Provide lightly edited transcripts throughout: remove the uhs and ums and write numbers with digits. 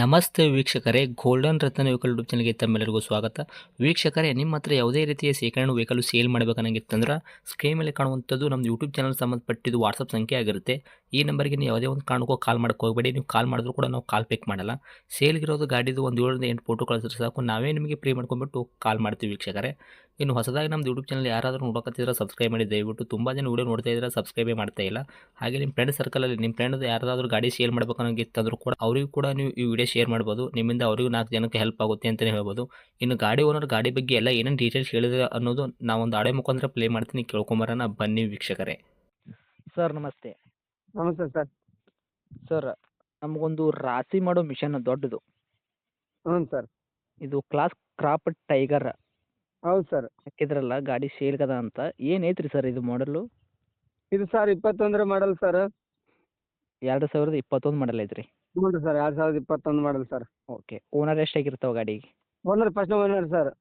ನಮಸ್ತೆ ವೀಕ್ಷಕರೇ, ಗೋಲ್ಡನ್ ರತ್ನ vehicle YouTube ಚಾನಲ್ಗೆ ತಮ್ಮೆಲ್ಲರಿಗೂ ಸ್ವಾಗತ. ವೀಕ್ಷಕರೇ, ನಿಮ್ಮ ಹತ್ರ ಯಾವುದೇ ರೀತಿಯ ಶೇಖರಣೆ ವೆಹಿಕಲ್ ಸೇಲ್ ಮಾಡಬೇಕನ್ನಂಗಿತ್ತಂದ್ರೆ ಸ್ಕ್ರೀನ್ ಮೇಲೆ ಕಾಣುವಂಥದ್ದು ನಮ್ಮ ಯೂಟ್ಯೂಬ್ ಚಾನಲ್ ಸಂಬಂಧಪಟ್ಟಿದ್ದು ವಾಟ್ಸಪ್ ಸಂಖ್ಯೆ ಆಗಿರುತ್ತೆ. ಈ ನಂಬರ್ಗೆ ನೀವು ಯಾವುದೇ ಒಂದು ಕಾರಣಕ್ಕೂ ಕಾಲ್ ಮಾಡಕ್ಕೆ ಹೋಗಬೇಡಿ. ನೀವು ಕಾಲ್ ಮಾಡಿದ್ರು ಕೂಡ ನಾವು ಕಾಲ್ ಪಿಕ್ ಮಾಡಲ್ಲ. ಸೇಲ್ಗಿರೋದು ಗಾಡಿದು ಒಂದು 7ರಿಂದ 8 ಫೋಟೋ ಕಳಿಸಿದ್ರೆ ಸಾಕು, ನಾವೇ ನಿಮಗೆ ಪ್ರೀ ಮಾಡ್ಕೊಂಡ್ಬಿಟ್ಟು ಕಾಲ್ ಮಾಡ್ತೀವಿ ವೀಕ್ಷಕರೇ. ಇನ್ನು ಹೊಸದಾಗಿ ನಮ್ಮದು ಯೂಟ್ಯೂಬ್ ಚಾನಲ್ ಯಾರಾದರೂ ನೋಡೋಕತ್ತಿದ್ರೆ ಸಬ್ಸ್ಕ್ರೈಬ್ ಮಾಡಿ ದಯವಿಟ್ಟು. ತುಂಬ ಜನ ವೀಡಿಯೋ ನೋಡ್ತಾ ಇದ್ದಾರೆ, ಸಬ್ಸ್ಕ್ರೈಬೇ ಮಾಡ್ತಾ ಇಲ್ಲ. ಹಾಗೆ ನಿಮ್ಮ ಫ್ರೆಂಡ್ ಸರ್ಕಲಲ್ಲಿ ನಿಮ್ಮ ಫ್ರೆಂಡ್ ಯಾರಾದರೂ ಗಾಡಿ ಸೇಲ್ ಮಾಡಬೇಕನ್ನೋಂಗಿತ್ತಂದ್ರೂ ಕೂಡ ಅವರಿಗೂ ಕೂಡ ನೀವು ಈ ವಿಡಿಯೋ ಶೇರ್ ಮಾಡ್ಬೋದು. ನಿಮ್ಮಿಂದ ಅವರಿಗೂ 4 ಜನಕ್ಕೆ ಹೆಲ್ಪ್ ಆಗುತ್ತೆ ಅಂತಲೇ ಹೇಳ್ಬೋದು. ಇನ್ನು ಗಾಡಿ ಓನರ್ ಗಾಡಿ ಬಗ್ಗೆ ಎಲ್ಲ ಏನೇನು ಡೀಟೇಲ್ಸ್ ಹೇಳಿದ್ರೆ ಅನ್ನೋದು ನಾವೊಂದು ಆಡಿಯೋ ಮುಖಾಂತರ ಪ್ಲೇ ಮಾಡ್ತೀನಿ, ಕೇಳ್ಕೊಂಬರೋಣ ಬನ್ನಿ ವೀಕ್ಷಕರೇ. ಸರ್ ನಮಸ್ತೆ. ನಮಸ್ತೆ ಸರ್. ಸರ್ ನಮಗೊಂದು ರಾಶಿ ಮಾಡೋ ಮಿಷನ್ ದೊಡ್ಡದು, ಹ್ಞೂ ಸರ್. ಇದು ಕ್ಲಾಸ್ ಕ್ರಾಪ್ ಟೈಗರ್ ಹೌದು ಸರ್. ಹಾಕಿದ್ರಲ್ಲ ಗಾಡಿ ಸೇಲ್ಗದ ಅಂತ, ಏನು ಐತ್ರಿ ಸರ್ ಇದು ಮಾಡಲು? ಇದು ಸರ್ 21 ಮಾಡಲ್ ಸರ್. 2021 ಮಾಡಲ್ ಐತ್ರಿ. ಹ್ಞೂ ರೀ sir, 2021 model sir. Okay. Owner ಎಷ್ಟಾಗಿರ್ತಾವೆ ಗಾಡಿಗೆ? Owner first owner sir.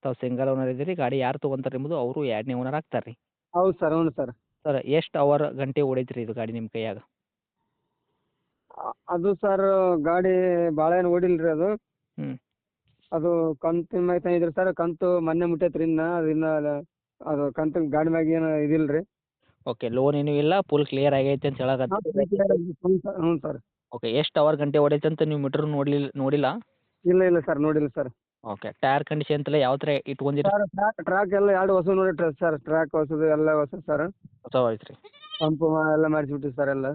ತಾವು ಸಿಂಗಲ್ ಓನರ್ ಇದ್ದೀರಿ, ಗಾಡಿ ಯಾರು ತೊಗೊಂತಾರೆ ಎಂಬುದು ಅವರು 2ನೇ ಓನರ್ ಆಗ್ತಾರೆ ರೀ. ಹೌದು ಸರ್, ಹ್ಞೂ ಸರ್. ಸರ್ ಎಷ್ಟು ಅವರ್ ಗಂಟೆ ಓಡೈತ್ರಿ ಇದು ಗಾಡಿ ನಿಮ್ಮ ಕೈಯಾಗ? ಅದು ಸರ್ ಗಾಡಿ ಭಾಳ ಏನು ಓಡಿಲ್ಲ ರೀ ಅದು. ಹ್ಞೂ. ಅದು ಕಂತು ಮ್ಯಾಗ ತಂದಿದ್ರಿ ಸರ್. ಕಂತು ಮೊನ್ನೆ ಮುಟ್ಟೈತ್ರಿ ಅದು ಕಂತು ಗಾಡಿ ಮ್ಯಾಗ ಏನು ಇದಿಲ್ಲ ರೀ. ಓಕೆ. ಲೋನ್ ಏನೂ ಇಲ್ಲ, ಫುಲ್ ಕ್ಲಿಯರ್ ಆಗೈತೆ ಅಂತ ಹೇಳಕತ್ತೀರಿ? ಹ್ಞೂ ಸರ್. ಓಕೆ. ಎಷ್ಟು ಅವರ್ ಗಂಟೆ ಓಡೈತೆ ಅಂತ ನೀವು ಮೀಟ್ರ್ ನೋಡಿಲ್ಲ? ಇಲ್ಲ ಸರ್, ನೋಡಿಲ್ಲ ಸರ್. ಓಕೆ. ಟೈರ್ ಕಂಡೀಷನ್ ಎಲ್ಲ ಯಾವ ಥರ ಇಟ್ಕೊಂಡಿರಿ? ಸರ್ ಟ್ರ್ಯಾಕ್ ಎಲ್ಲ 2 ಹೊಸ ನೋಡಿಟ್ರಿ ಸರ್. ಟ್ರ್ಯಾಕ್ ಹೊಸದು ಎಲ್ಲ ಹೊಸ ಸರ್. ಹೊಸವು ಐತ್ರಿ. ಪಂಪು ಎಲ್ಲ ಮಾಡಿಸ್ಬಿಟ್ಟಿವಿ ಸರ್ ಎಲ್ಲ.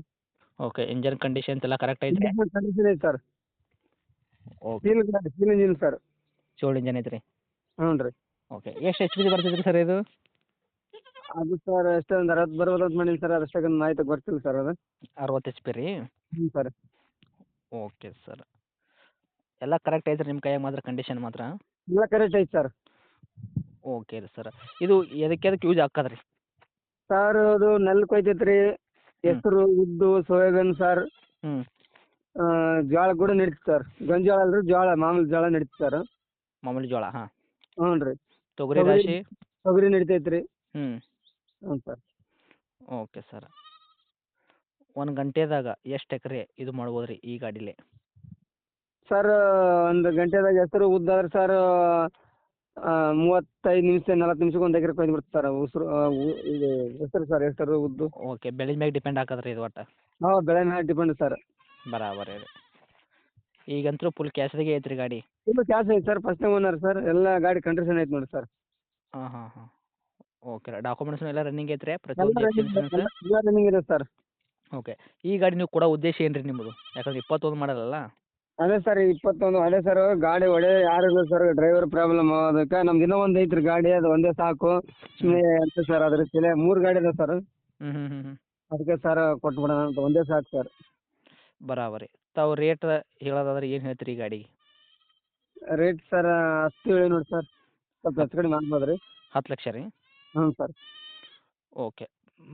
ಓಕೆ. ಇಂಜನ್ ಕಂಡೀಷನ್ಸ್ ಎಲ್ಲ ಕರೆಕ್ಟ್ ಐತ್ರಿ? ಕಂಡೀಷನ್ ಐತೆ sir. Okay. Steel engine sir. ಚೋಳ್ ಇಂಜನ್ ಐತ್ರಿ? ಹ್ಞೂ ರೀ. ಓಕೆ. ಎಷ್ಟು ಎಚ್ ಪಿದು ಬರ್ತೈತ್ರಿ ಸರ್ ಇದು? ಅದು ಸರ್ ಎಷ್ಟೋ ಒಂದು 60 ಬರ್ಬೋದು ಅಂತ ಮಾಡೀನಿ ಸರ್. ಅಷ್ಟಕ್ಕೊಂದು ಮಾಹಿತಿ ಗೊತ್ತಿಲ್ಲ ಸರ್ ಅದು. 60 ಎಚ್ ಪಿ ರೀ? ಹ್ಞೂ ಸರ್. Okay sir. ಎಲ್ಲ ಕರೆಕ್ಟ್ ಐತ್ರಿ ನಿಮ್ಮ ಕೈಯಾಗ ಮಾತ್ರ, ಕಂಡೀಷನ್ ಮಾತ್ರ? ಎಲ್ಲ ಕರೆಕ್ಟ್ ಐತೆ ಸರ್. ಓಕೆ ರೀ ಸರ್. ಇದು ಎದಕ್ಕೆ ಯೂಸ್ ಆಗ್ತದೆ ರೀ? ಸರ್ ಅದು ನೆಲ್ ಕೊಯ್ತೈತೆ ರೀ. ಹೆಸರು, ಉದ್ದು, ಸೋಯಾಬೀನ್ ಸರ್. ಹ್ಞೂ. ಜೋಳ ಕೂಡ ನಡೀತದೆ ಸರ್. ಗೊಂಜಾಳ ಅಲ್ರಿ, ಜೋಳ ಮಾಮೂಲಿ ಜೋಳ ನಡೀತದೆ ಸರ್. ಮಾಮೂಲಿ ಜೋಳ? ಹಾಂ. ಹ್ಞೂ ರೀ. ತೊಗರಿ ರಾಶಿ? ತೊಗರಿ ನಡೀತೈತೆ ರೀ. ಹ್ಞೂ. ಹ್ಞೂ ಸರ್. Okay sir. 1 ಗಂಟೆದಾಗ ಎಷ್ಟು ಎಕರೆ ಇದು ಮಾಡ್ಬೋದು ರೀ ಈ ಗಾಡೀಲಿ? ಸರ್ 1 ಗಂಟೆದಾಗ ಹೆಸರು ಉದ್ದು ಆದ್ರೆ ಸರ್ 35 ನಿಮಿಷ 40 ನಿಮಿಷಕ್ಕೆ 1 ಎಕರೆ ಕೊಯ್ದು ಬಿಡ್ತಾರೆ ಸರ್. ಇದು ಹೆಸರು ಸರ್, ಹೆಸರು ಉದ್ದು. ಓಕೆ. ಬೆಳೆದ ಮ್ಯಾಗ ಡಿಪೆಂಡ್ ಆಕತ್ರಿ ಇದು ಒಟ್ಟು? ಹಾಂ, ಬೆಳೆ ಮೇಲೆ ಡಿಪೆಂಡ್ ಸರ್. ಬರಾಬರಿ ರೀ. ಈಗಂತೂ ಫುಲ್ ಕ್ಯಾಶ್ದಾಗೆ ಐತ್ರಿ ಗಾಡಿ? ಇದು ಕ್ಯಾಶ್ ಐತೆ ಸರ್. First owner sir. ಎಲ್ಲ ಗಾಡಿ ಕಂಡೀಷನ್ ಐತೆ ನೋಡಿ ಸರ್. ಹಾಂ ಹಾಂ ಹಾಂ. ಓಕೆ. ಡಾಕ್ಯುಮೆಂಟ್ಸ್ನು ಎಲ್ಲ ರನ್ನಿಂಗ್ ಐತ್ರಿ ಎಲ್ಲ ಪ್ರತಿಯೊಂದು? ಎಲ್ಲ ರನ್ನಿಂಗ್ ಇದೆ ಸರ್. ಓಕೆ. ಈ ಗಾಡಿ ನೀವು ಕೊಡೋ ಉದ್ದೇಶ ಏನು ರೀ ನಿಮ್ಮದು? ಯಾಕಂದ್ರೆ 21 ಮಾಡಲ್ಲ? ಅದೇ ಸರ್ 21 ಅದೇ ಸರ್. ಗಾಡಿ ಒಳ್ಳೆ ಯಾರಿಲ್ಲ ಸರ್, ಡ್ರೈವರ್ ಪ್ರಾಬ್ಲಮ್. ಅದಕ್ಕೆ ನಮ್ದು ಇನ್ನೂ ಒಂದು ಐತ್ರಿ ಗಾಡಿ, ಅದು ಒಂದೇ ಸಾಕು. ಸುಮ್ಮನೆ ಅಂತ ಸರ್, ಅದ್ರ ತಲೆ 3 ಗಾಡಿ ಇದೆ ಸರ್. ಹ್ಞೂ ಹ್ಞೂ ಹ್ಞೂ ಹ್ಞೂ. ಅದಕ್ಕೆ ಸರ್ ಕೊಟ್ಬಿಡೋಣ ಅಂತ, ಒಂದೇ ಸಾಕು ಸರ್. ಬರಾಬರಿ. ತಾವು ರೇಟ್ ಹೇಳೋದಾದ್ರೆ ಏನು ಹೇಳ್ತೀರಿ ಈ ಗಾಡಿಗೆ? ರೇಟ್ ಸರ್ 10 ಹೇಳಿ ನೋಡಿ ಸರ್. ಸ್ವಲ್ಪ ಹೆಚ್ಚು ಕಡಿಮೆ ಆಗ್ಬೋದು ರೀ. 10 ಲಕ್ಷ ರೀ? ಹ್ಞೂ ಸರ್. ಓಕೆ.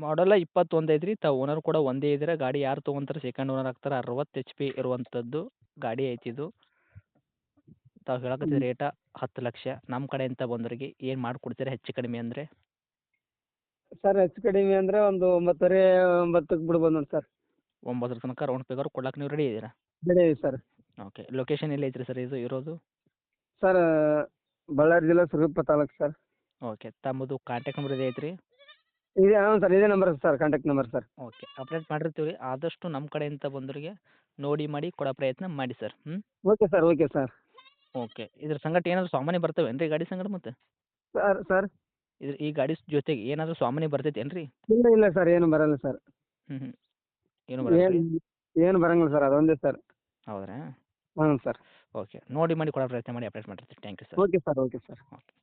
ಮಾಡಲ್ಲ 21 ಐತ್ರಿ. ತಾವು ಓನರ್ ಕೂಡ ಒಂದೇ ಇದ್ದೀರ. ಗಾಡಿ ಯಾರು ತೊಗೊಂತಾರೆ ಸೆಕೆಂಡ್ ಓನರ್ ಆಗ್ತಾರೆ. 60 ಎಚ್ ಪಿ ಇರುವಂಥದ್ದು ಗಾಡಿ ಐತಿ ಇದು. ತಾವು ಹೇಳಕತ್ತಿದ ರೇಟ 10 ಲಕ್ಷ. ನಮ್ಮ ಕಡೆಯಿಂದ ಬಂದವರಿಗೆ ಏನು ಮಾಡಿಕೊಡ್ತೀರಾ ಹೆಚ್ಚು ಕಡಿಮೆ ಅಂದರೆ? ಸರ್ ಹೆಚ್ಚು ಕಡಿಮೆ ಅಂದರೆ ಒಂದು 9:30 9ಕ್ಕೆ ಬಿಡ್ಬೋದು ನೋಡಿ ಸರ್. 9 ತನಕ ರೌಂಡ್ ಫಿಗರ್ ಕೊಡಕ್ಕೆ ನೀವು ರೆಡಿ ಇದ್ದೀರಾ? Ready sir. ಓಕೆ. ಲೊಕೇಶನ್ ಎಲ್ಲಿ ಐತ್ರಿ ಸರ್ ಇದು ಇರೋದು? ಸರ್ ಬಳ್ಳಾರಿ ಜಿಲ್ಲೆ ಸುರಗುಪ್ಪ ತಾಲೂಕು ಸರ್. ಓಕೆ. ತಮ್ಮದು ಕಾಂಟ್ಯಾಕ್ಟ್ ನಂಬರ್ ಇದೆ ಐತ್ರಿ? ಇದೆ, ಹ್ಞೂ ಸರ್, ಇದೇ number sir, contact number sir. Okay. Update ಮಾಡಿರ್ತೀವಿ ರೀ. ಆದಷ್ಟು ನಮ್ಮ ಕಡೆಯಿಂದ ಬಂದವರಿಗೆ ನೋಡಿ ಮಾಡಿ ಕೊಡೋ ಪ್ರಯತ್ನ ಮಾಡಿ ಸರ್. ಹ್ಞೂ. Okay sir, okay sir. Okay. ಇದ್ರ ಸಂಗಟ ಏನಾದರೂ ಸಾಮಾನು ಬರ್ತವೇನು ರೀ ಗಾಡಿ ಸಂಗಡ ಮತ್ತೆ? ಸರ್ ಈ ಗಾಡಿ ಜೊತೆಗೆ ಏನಾದರೂ ಸಾಮಾನು ಬರ್ತೈತೇನು ರೀ? ಇಲ್ಲ ಸರ್, ಏನು ಬರಲ್ಲ ಸರ್. ಹ್ಞೂ ಹ್ಞೂ. ಏನು ಬರಲ್ಲ ರೀ? ಏನು ಬರಂಗಿಲ್ಲ ಸರ್, ಅದೊಂದೇ ಸರ್. ಹೌದ್ರಾ? ಹ್ಞೂ ಸರ್. ಓಕೆ. ನೋಡಿ ಮಾಡಿ ಕೊಡೋ ಪ್ರಯತ್ನ ಮಾಡಿ ಅಪ್ಡೇಟ್ ಮಾಡಿರ್ತೀವಿ. Thank you sir. Okay sir, okay sir. Okay.